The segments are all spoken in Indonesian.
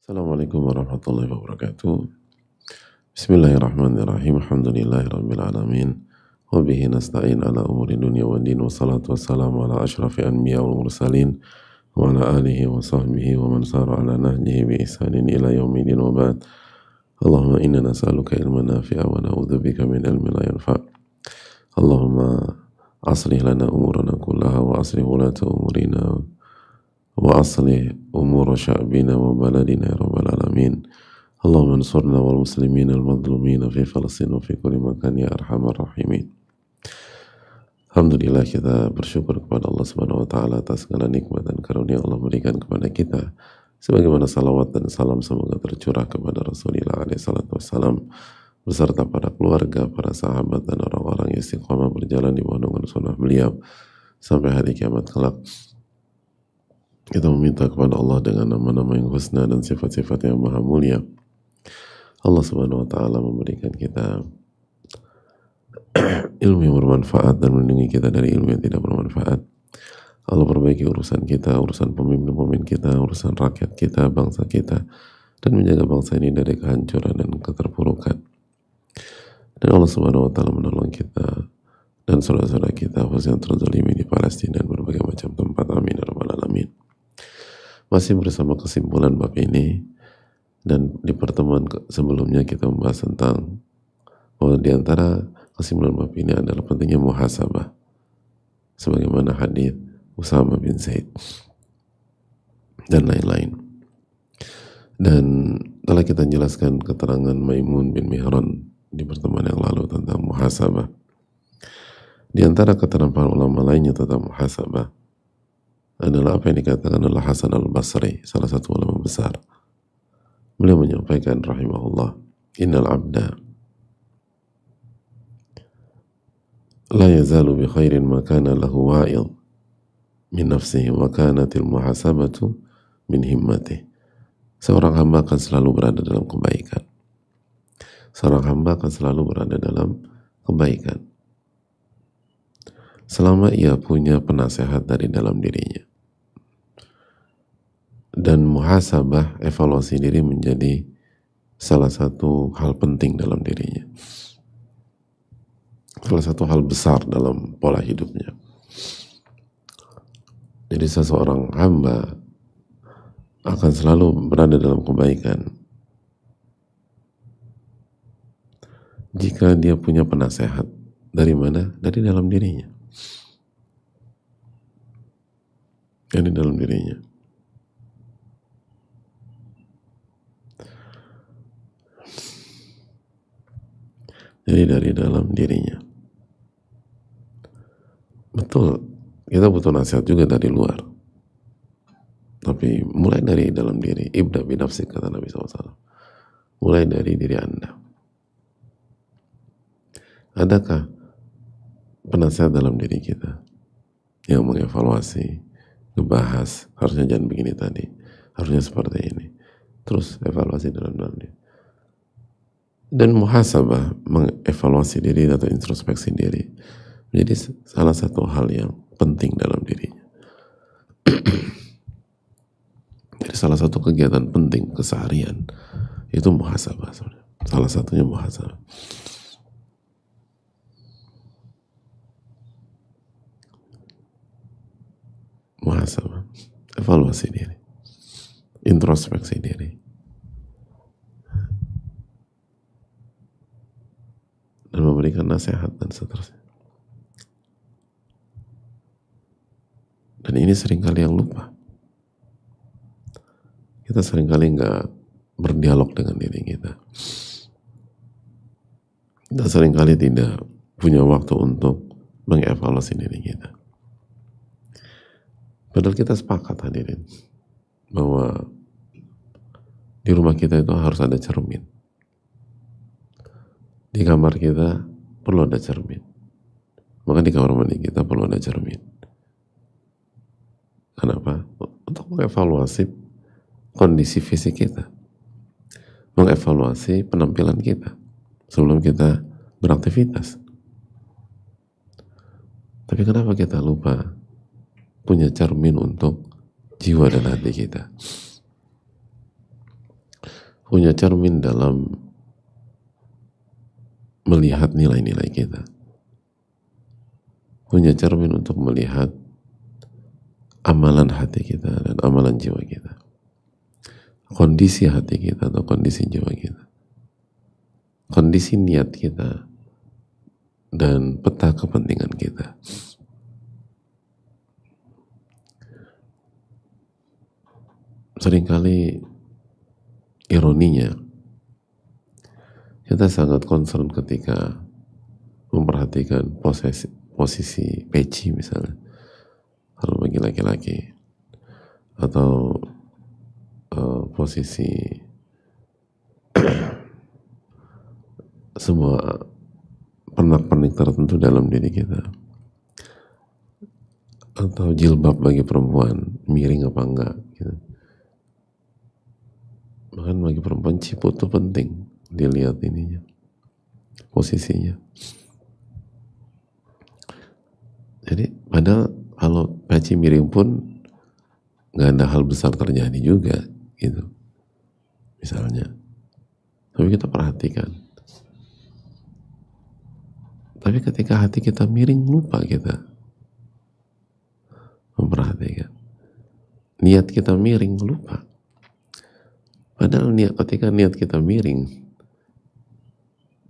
Assalamualaikum warahmatullahi wabarakatuh. Bismillahirrahmanirrahim. Alhamdulillahirabbil alamin. Wa bihi nasta'in ala umuri dunya waddin. Wassalatu wassalamu ala asyrafil anbiya wal mursalin wa ala alihi wa sahbihi wa man sara ala nahjihi bi ihsanin ila yaumil wa ba'd. Allahumma inna nas'aluka ilman nafi'a wa na'udzubika min ilmin la yanfa'. Allahumma aslih lana umurana kullaha wa aslih wulata umurina wa aslih umur sya'bina wa baladina ya rabbal alamin. Allahumma ansurna wal muslimin al madlumin fi Falastin wa fi kulli makan ya arhamar rahimin. Alhamdulillah, kita bersyukur kepada Allah Subhanahu wa taala atas segala nikmat dan karunia Allah berikan kepada kita. Sebagaimana salawat dan salam semoga tercurah kepada Rasulullah alaihi salatu wassalam beserta para keluarga, para sahabat dan orang-orang yang istiqamah berjalan di bawah naungan sunnah beliau sampai hari kiamat kelak. Kita meminta kepada Allah dengan nama-nama yang husna dan sifat-sifat yang maha mulia. Allah Subhanahu wa taala memberikan kita ilmu yang bermanfaat dan melindungi kita dari ilmu yang tidak bermanfaat. Allah perbaiki urusan kita, urusan pemimpin-pemimpin kita, urusan rakyat kita, bangsa kita, dan menjaga bangsa ini dari kehancuran dan keterpurukan. Dan Allah Subhanahu wa taala menolong kita dan saudara-saudara kita khususnya yang terzalimi di Palestina dan berbagai macam tempat. Amin ya rabbal alamin. Masih bersama kesimpulan bab ini, dan di pertemuan sebelumnya kita membahas tentang bahwa di antara kesimpulan bab ini adalah pentingnya muhasabah sebagaimana hadis Usama bin Zaid dan lain-lain. Dan telah kita jelaskan keterangan Maimun bin Mihran di pertemuan yang lalu tentang muhasabah. Di antara keterangan para ulama lainnya tentang muhasabah adalah apa yang dikatakan oleh Hasan al-Basri, salah satu ulama besar. Beliau menyampaikan rahimahullah, innal abda la yazalu bi khairin ma kana lahu wa'id min nafsihi wa kanatil muhasabatu min himmatihi. Seorang hamba akan selalu berada dalam kebaikan. Seorang hamba akan selalu berada dalam kebaikan selama ia punya penasehat dari dalam dirinya. Dan muhasabah, evaluasi diri, menjadi salah satu hal penting dalam dirinya, salah satu hal besar dalam pola hidupnya. Jadi seseorang hamba akan selalu berada dalam kebaikan jika dia punya penasehat. Dari mana? Dari dalam dirinya. Dari dalam dirinya. Jadi dari dalam dirinya. Betul, kita butuh nasihat juga dari luar. Tapi mulai dari dalam diri. Ibda binafsik, kata Nabi SAW. Mulai dari diri Anda. Adakah penasehat dalam diri kita yang mengevaluasi, ngebahas, harusnya jangan begini tadi, harusnya seperti ini. Terus evaluasi dalam diri. Dan muhasabah, mengevaluasi diri atau introspeksi diri, menjadi salah satu hal yang penting dalam dirinya. Jadi salah satu kegiatan penting keseharian itu muhasabah. Salah satunya muhasabah. Muhasabah, evaluasi diri, introspeksi diri, dan memberikan nasihat dan seterusnya. Dan ini seringkali yang lupa. Kita seringkali nggak berdialog dengan diri kita. Kita seringkali tidak punya waktu untuk mengevaluasi diri kita. Padahal kita sepakat, hadirin, bahwa di rumah kita itu harus ada cermin. Di kamar kita perlu ada cermin. Maka di kamar mandi kita perlu ada cermin. Kenapa? Untuk mengevaluasi kondisi fisik kita, mengevaluasi penampilan kita sebelum kita beraktivitas. Tapi kenapa kita lupa punya cermin untuk jiwa dan hati kita? punya cermin dalam melihat nilai-nilai kita, punya cermin untuk melihat amalan hati kita dan amalan jiwa kita, kondisi hati kita atau kondisi jiwa kita, kondisi niat kita, dan peta kepentingan kita. Seringkali ironinya, kita sangat concern ketika memperhatikan posisi peci misalnya, kalau bagi laki-laki, atau posisi sebuah pernak-pernik tertentu dalam diri kita, atau jilbab bagi perempuan miring apa enggak gitu. Bahkan bagi perempuan ciput itu penting dilihat ininya, posisinya. Jadi padahal kalau peci miring pun nggak ada hal besar terjadi juga gitu misalnya, tapi kita perhatikan. Tapi ketika hati kita miring, lupa kita memperhatikan. Niat kita miring, lupa. Padahal ketika niat kita miring,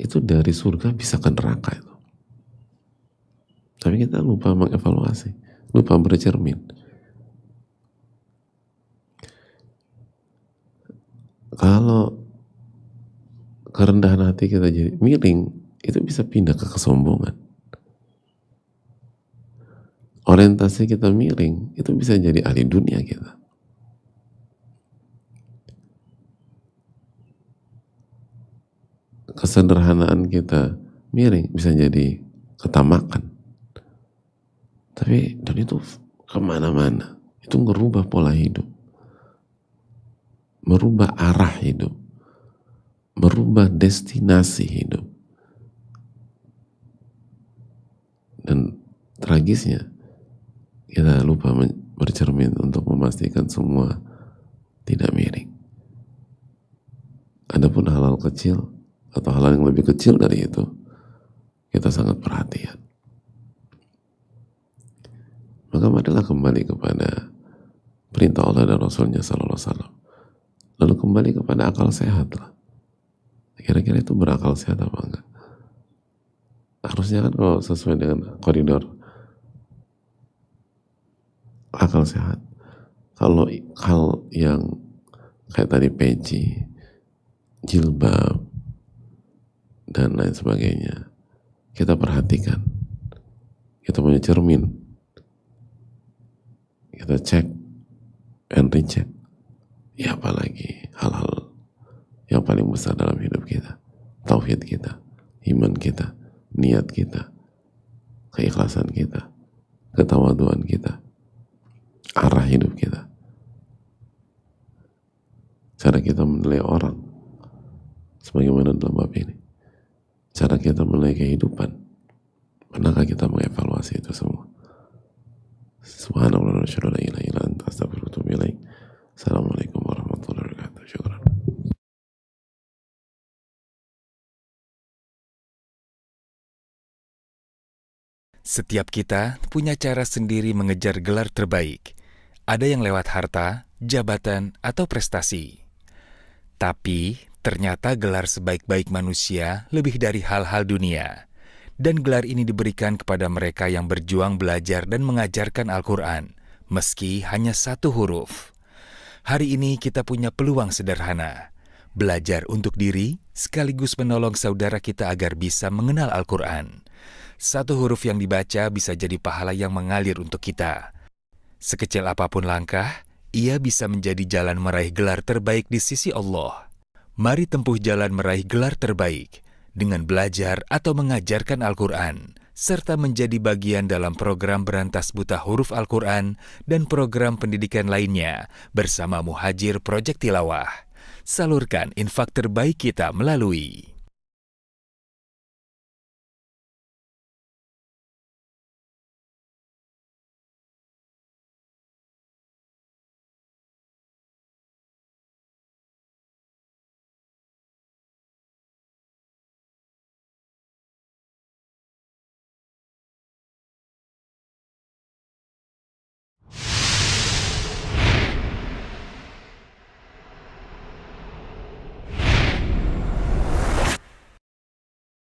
itu dari surga bisa ke neraka itu. Tapi kita lupa mengevaluasi, lupa bercermin. Kalau kerendahan hati kita jadi miring, itu bisa pindah ke kesombongan. Orientasi kita miring, itu bisa jadi ahli dunia kita. Kesederhanaan kita miring, bisa jadi ketamakan. Dan itu kemana-mana. Itu merubah pola hidup, merubah arah hidup, merubah destinasi hidup. Dan tragisnya, kita lupa bercermin untuk memastikan semua tidak miring. Adapun hal-hal kecil atau hal yang lebih kecil dari itu, kita sangat perhatian. Maka marilah kembali kepada perintah Allah dan Rasulnya Sallallahu Alaihi Wasallam. Lalu kembali kepada akal sehat lah. Kira-kira itu berakal sehat apa enggak? Harusnya kan kalau sesuai dengan koridor akal sehat. Kalau hal yang kayak tadi peci, jilbab, dan lain sebagainya, kita perhatikan. Kita punya cermin. Kita cek and recheck. Ya apalagi hal-hal yang paling besar dalam hidup kita. Tauhid kita, iman kita, niat kita, keikhlasan kita, ketawaduan kita, arah hidup kita, cara kita menilai orang, sebagaimana dalam bab ini, cara kita menilai kehidupan. Pernahkah kita mengevaluasi itu semua? Subhanallah wa asyhadu an la ilaha illa anta astaghfiruka wa atubu ilaik. Assalamualaikum warahmatullahi wabarakatuh. Syukran. Setiap kita punya cara sendiri mengejar gelar terbaik. Ada yang lewat harta, jabatan, atau prestasi. Tapi, ternyata gelar sebaik-baik manusia lebih dari hal-hal dunia. Dan gelar ini diberikan kepada mereka yang berjuang belajar dan mengajarkan Al-Quran, meski hanya 1 huruf. Hari ini kita punya peluang sederhana. Belajar untuk diri, sekaligus menolong saudara kita agar bisa mengenal Al-Quran. 1 huruf yang dibaca bisa jadi pahala yang mengalir untuk kita. Sekecil apapun langkah, ia bisa menjadi jalan meraih gelar terbaik di sisi Allah. Mari tempuh jalan meraih gelar terbaik dengan belajar atau mengajarkan Al-Quran, serta menjadi bagian dalam program berantas buta huruf Al-Quran dan program pendidikan lainnya bersama Muhajir Project Tilawah. Salurkan infak terbaik kita melalui